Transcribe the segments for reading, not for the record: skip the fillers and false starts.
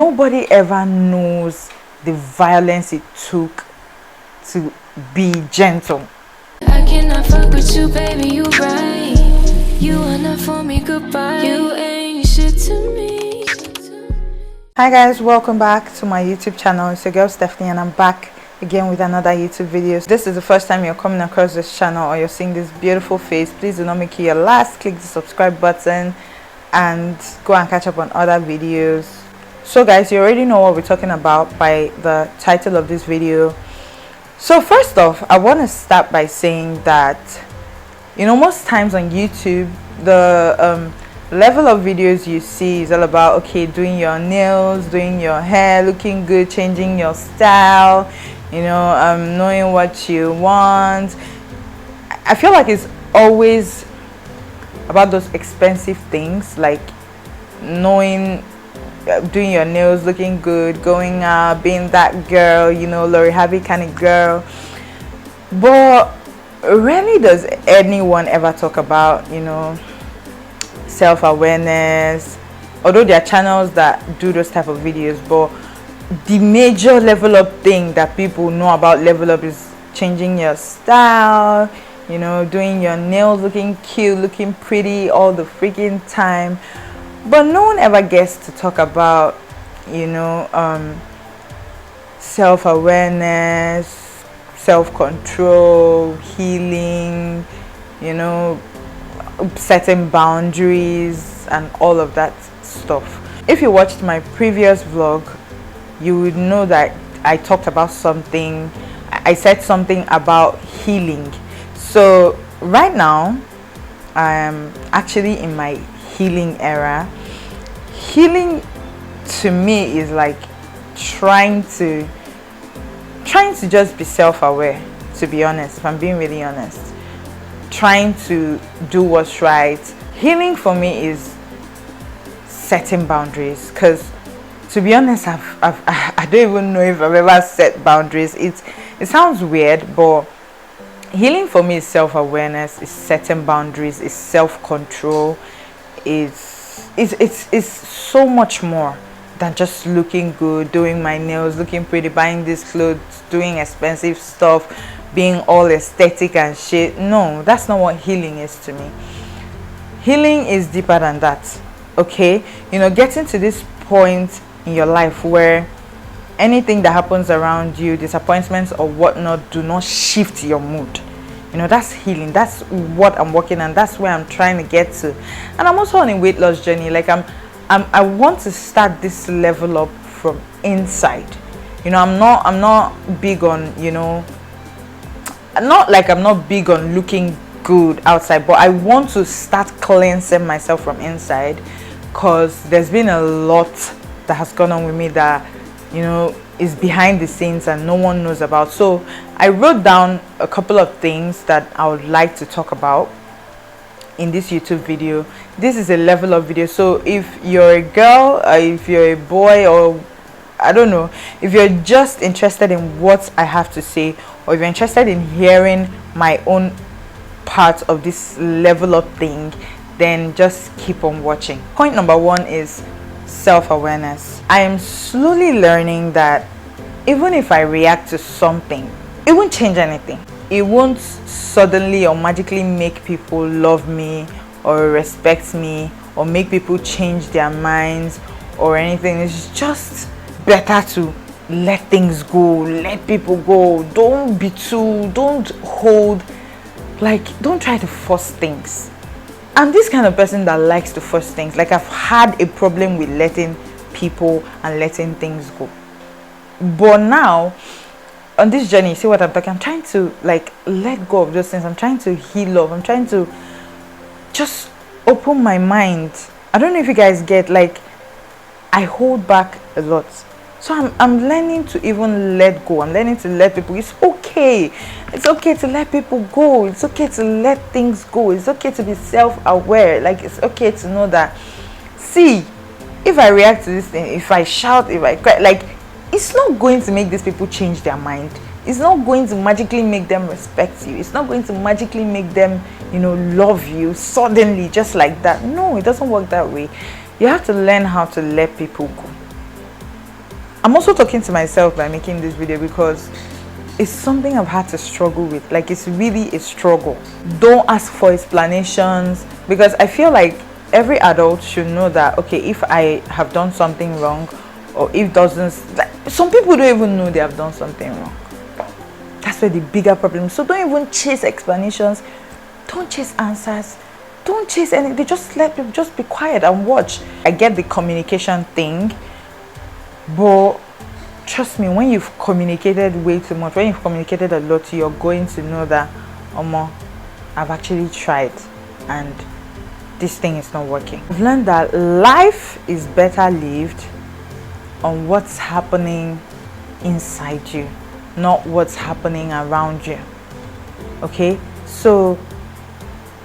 Nobody ever knows the violence it took to be gentle. I cannot fuck with you, baby, you right. You are not for me, goodbye. You ain't shit to me. Hi guys, welcome back to my YouTube channel. It's your girl Stephanie and I'm back again with another YouTube video. If this is the first time you're coming across this channel or you're seeing this beautiful face, please do not make it your last. Click the subscribe button and go and catch up on other videos. So guys, you already know what we're talking about by the title of this video. So first off, I want to start by saying that, you know, most times on YouTube, the level of videos you see is all about, okay, doing your nails, doing your hair, looking good, changing your style, you know, knowing what you want. I feel like it's always about those expensive things, like knowing, doing your nails, looking good, going out, being that girl, you know, Lori Harvey kind of girl. But rarely does anyone ever talk about, you know, self-awareness, although there are channels that do those type of videos. But the major level up thing that people know about level up is changing your style, you know, doing your nails, looking cute, looking pretty all the freaking time. But no one ever gets to talk about, you know, self-awareness, self-control, healing, you know, setting boundaries and all of that stuff. If you watched my previous vlog, you would know that I talked about something. I said something about healing. So right now I am actually in my healing era. Healing to me is like trying to just be self-aware, to be honest, if I'm being really honest. Trying to do what's right. Healing for me is setting boundaries, because to be honest, I don't even know if I've ever set boundaries. It sounds weird, but healing for me is self-awareness, is setting boundaries, is self-control, it's so much more than just looking good, doing my nails, looking pretty, buying these clothes, doing expensive stuff, being all aesthetic and shit. No, that's not what healing is to me. Healing is deeper than that. Okay, you know, getting to this point in your life where anything that happens around you, disappointments or whatnot, do not shift your mood. You know, that's healing. That's what I'm working on. That's where I'm trying to get to. And I'm also on a weight loss journey. Like I want to start this level up from inside. You know, I'm not big on, you know, not like I'm not big on looking good outside, but I want to start cleansing myself from inside, because there's been a lot that has gone on with me that, you know, is behind the scenes and no one knows about. So I wrote down a couple of things that I would like to talk about in this YouTube video. This is a level up video, so if you're a girl, if you're a boy, or I don't know, if you're just interested in what I have to say, or if you're interested in hearing my own part of this level up thing, then just keep on watching. Point number one is self-awareness. I am slowly learning that even if I react to something, it won't change anything. It won't suddenly or magically make people love me or respect me or make people change their minds or anything. It's just better to let things go, let people go. Don't hold, like, don't try to force things. I'm this kind of person that likes to force things. Like, I've had a problem with letting people and letting things go. But now, on this journey, see what I'm talking? I'm trying to, like, let go of those things. I'm trying to heal up. I'm trying to just open my mind. I don't know if you guys get, like, I hold back a lot. So I'm learning to even let go. I'm learning to let people. It's okay. It's okay to let people go. It's okay to let things go. It's okay to be self-aware. Like, it's okay to know that, see, if I react to this thing, if I shout, if I cry, like, it's not going to make these people change their mind. It's not going to magically make them respect you. It's not going to magically make them, you know, love you suddenly, just like that. No, it doesn't work that way. You have to learn how to let people go. I'm also talking to myself by making this video because it's something I've had to struggle with. Like, it's really a struggle. Don't ask for explanations, because I feel like every adult should know that, okay, if I have done something wrong, or if doesn't, like, some people don't even know they have done something wrong. That's where the bigger problem. So don't even chase explanations, don't chase answers, don't chase anything. Just be quiet and watch. I get the communication thing, but trust me, when you've communicated way too much, when you've communicated a lot, you're going to know that, I've actually tried and this thing is not working. I've learned that life is better lived on what's happening inside you, not what's happening around you. Okay, so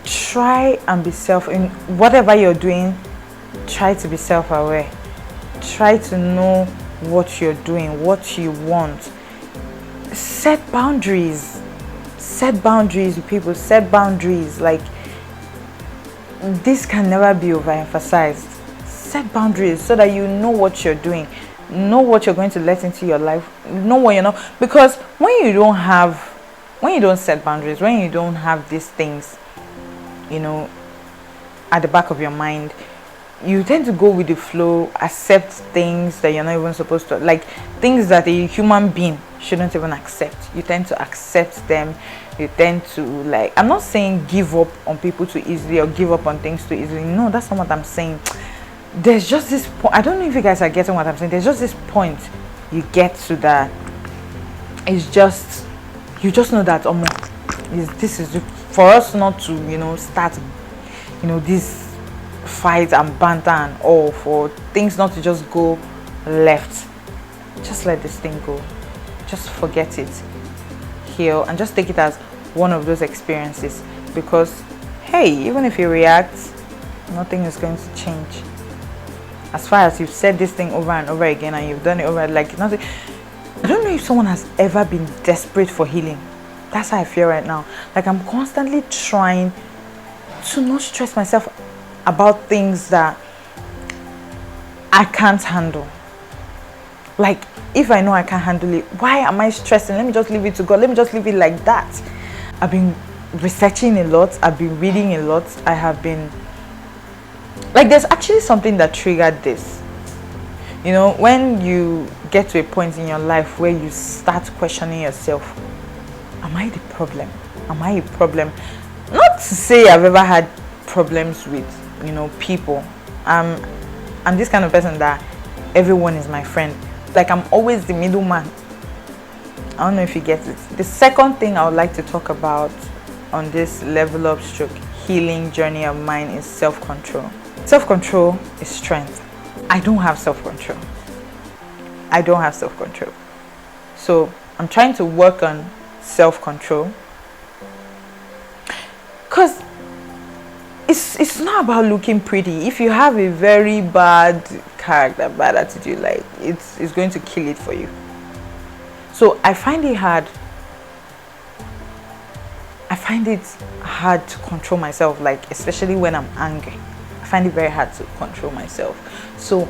try and be in whatever you're doing. Try to be self-aware. Try to know what you're doing, what you want. Set boundaries. Set boundaries with people. Set boundaries. Like, this can never be overemphasized. Set boundaries so that you know what you're doing, know what you're going to let into your life, know what you're not. Because when you don't set boundaries, when you don't have these things, at the back of your mind, you tend to go with the flow, accept things that you're not even supposed to, like things that a human being shouldn't even accept. You tend to accept them. You tend to, like, I'm not saying give up on people too easily or give up on things too easily. No, that's not what I'm saying. There's just this point. I don't know if you guys are getting what I'm saying. There's just this point you get to that. It's just, you just know that this is for us not to start this fight and banter and all, for things not to just go left. Just let this thing go. Just forget it. Heal and just take it as one of those experiences, because hey, even if you react, nothing is going to change. As far as you've said this thing over and over again and you've done it over, like, nothing. I don't know if someone has ever been desperate for healing. That's how I feel right now. Like, I'm constantly trying to not stress myself about things that I can't handle. Like, if I know I can't handle it, why am I stressing? Let me just leave it to God. Let me just leave it like that. I've been researching a lot. I've been reading a lot. I have been, like, there's actually something that triggered this. When you get to a point in your life where you start questioning yourself, am I the problem? Am I a problem? Not to say I've ever had problems with people. I'm this kind of person that everyone is my friend. Like, I'm always the middleman. I don't know if you get it. The second thing I would like to talk about on this level up stroke healing journey of mine is self-control. Self-control is strength. I don't have self-control. I don't have self-control. So I'm trying to work on self-control, because it's not about looking pretty. If you have a very bad character, bad attitude, like, it's going to kill it for you. So I find it hard to control myself, like, especially when I'm angry. I find it very hard to control myself. So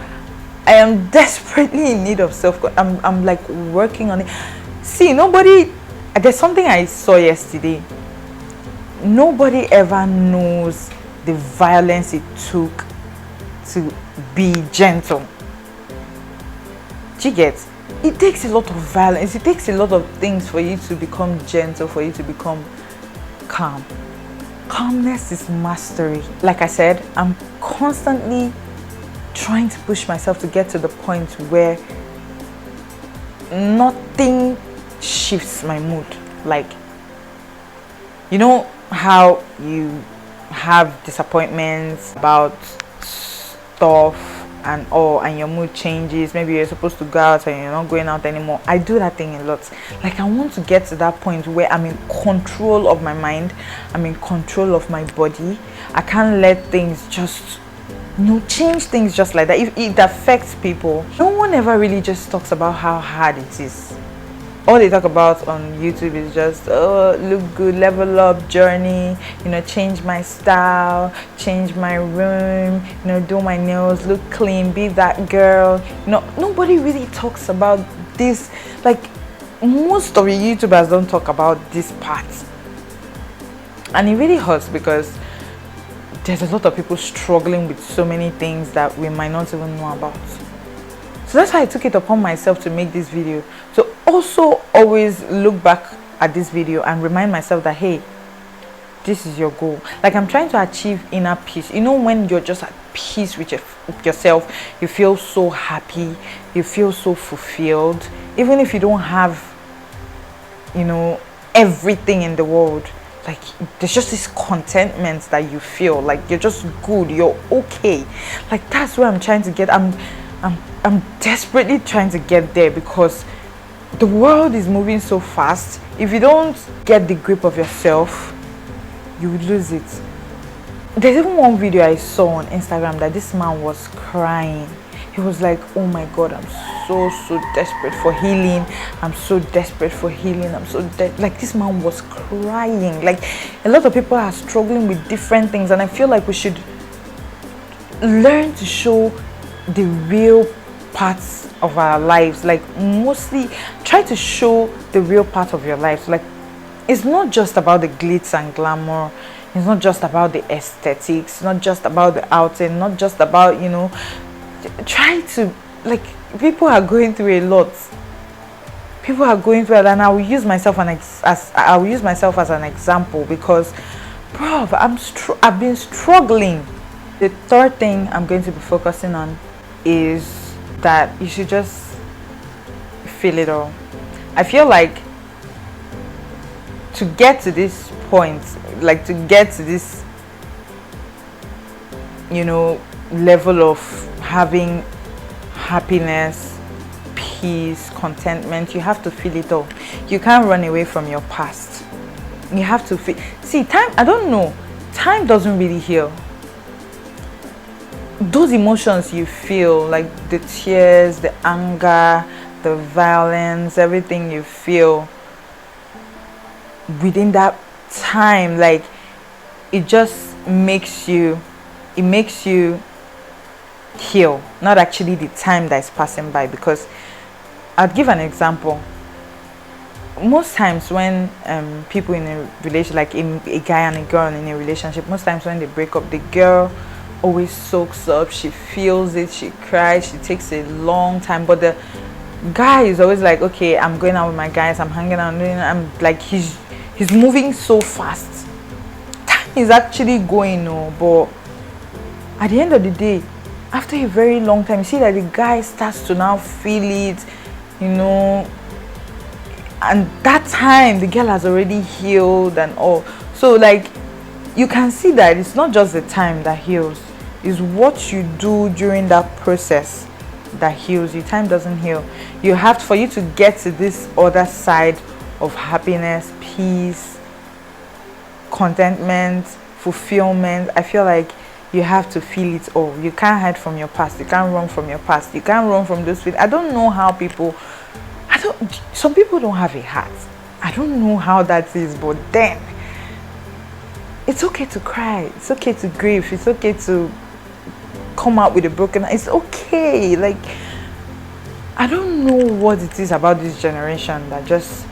I am desperately in need of I'm like working on it. See, there's something I saw yesterday. Nobody ever knows the violence it took to be gentle. Do you get? It takes a lot of violence. It takes a lot of things for you to become gentle, for you to become calm. Calmness is mastery. Like I said, I'm constantly trying to push myself to get to the point where nothing shifts my mood. Like, how you have disappointments about stuff and all, and your mood changes. Maybe you're supposed to go out and you're not going out anymore. I do that thing a lot. Like, I want to get to that point where I'm in control of my mind, I'm in control of my body. I can't let things just change things just like that. If it affects people, no one ever really just talks about how hard it is. all they talk about on YouTube is just, oh, look good, level up journey, you know, change my style, change my room, you know, do my nails, look clean, be that girl. You know, nobody really talks about this. Like, most of the YouTubers don't talk about this part, and it really hurts because there's a lot of people struggling with so many things that we might not even know about. So that's why I took it upon myself to make this video, to also always look back at this video and remind myself that, hey, this is your goal. Like, I'm trying to achieve inner peace. You know, when you're just at peace with yourself, you feel so happy, you feel so fulfilled, even if you don't have, you know, everything in the world. Like, there's just this contentment that you feel like you're just good, you're okay. Like, that's where I'm trying to get. I'm desperately trying to get there, because the world is moving so fast. If you don't get the grip of yourself, you would lose it. There's even one video I saw on Instagram that this man was crying. He was like, oh my God, I'm so desperate for healing. I'm so desperate for healing. Like, this man was crying. Like, a lot of people are struggling with different things, and I feel like we should learn to show the real parts of our lives. Like, mostly try to show the real part of your life. Like, it's not just about the glitz and glamour. It's not just about the aesthetics, not just about the outing, not just about, you know, try to, like, people are going through a lot. People are going through it, and I will use myself as an example, because, bro, I've been struggling. The third thing I'm going to be focusing on is that you should just feel it all. I feel like to get to this point, like, to get to this, you know, level of having happiness, peace, contentment, you have to feel it all. You can't run away from your past. You have to feel. See, time, I don't know, time doesn't really heal. Those emotions you feel, like the tears, the anger, the violence, everything you feel within that time, like, it just makes you heal, not actually the time that is passing by. Because I'll give an example. Most times when people in a relation, like a guy and a girl in a relationship, most times when they break up, the girl always soaks up, she feels it, she cries, she takes a long time, but the guy is always like, okay, I'm going out with my guys, I'm hanging out, I'm like, he's moving so fast. Time is actually going, but at the end of the day, after a very long time, you see that the guy starts to now feel it, you know, and that time the girl has already healed and all. So, like, you can see that it's not just the time that heals, it's what you do during that process that heals you. Time doesn't heal. You have to, for you to get to this other side of happiness, peace, contentment, fulfillment, I feel like you have to feel it all. You can't hide from your past. You can't run from your past. You can't run from those feelings. I don't know how people, some people don't have a heart. I don't know how that is, but then it's okay to cry. It's okay to grieve. It's okay to come out with a broken heart. It's okay. Like, I don't know what it is about this generation that just,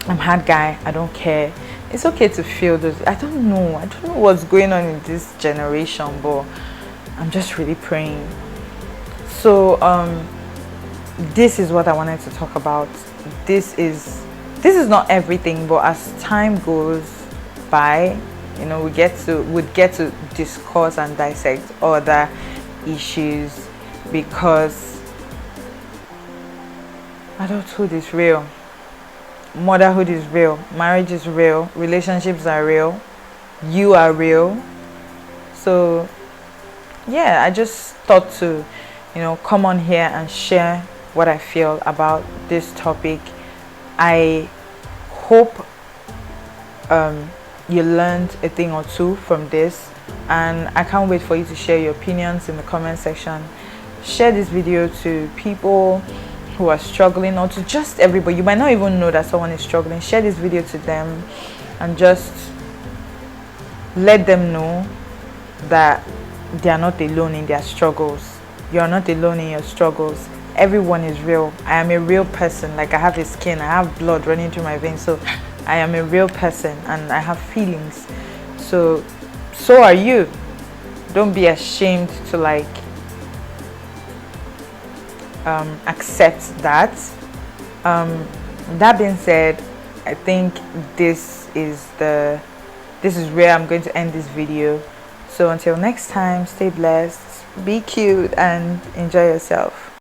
I'm hard guy, I don't care. It's okay to feel those. I don't know what's going on in this generation, but I'm just really praying. So this is what I wanted to talk about. This is not everything, but as time goes by, you know, we'd get to discuss and dissect other issues, because adulthood is real, motherhood is real, marriage is real, relationships are real, you are real. So yeah, I just thought to, you know, come on here and share what I feel about this topic. I hope you learned a thing or two from this, and I can't wait for you to share your opinions in the comment section. Share this video to people, who are struggling, or to just everybody. You might not even know that someone is struggling. Share this video to them and just let them know that they are not alone in their struggles. You are not alone in your struggles. Everyone is real. I am a real person. Like, I have a skin, I have blood running through my veins, so I am a real person and I have feelings. So are you. Don't be ashamed to like accept that. That being said, I think this is where I'm going to end this video. So until next time, stay blessed, be cute, and enjoy yourself.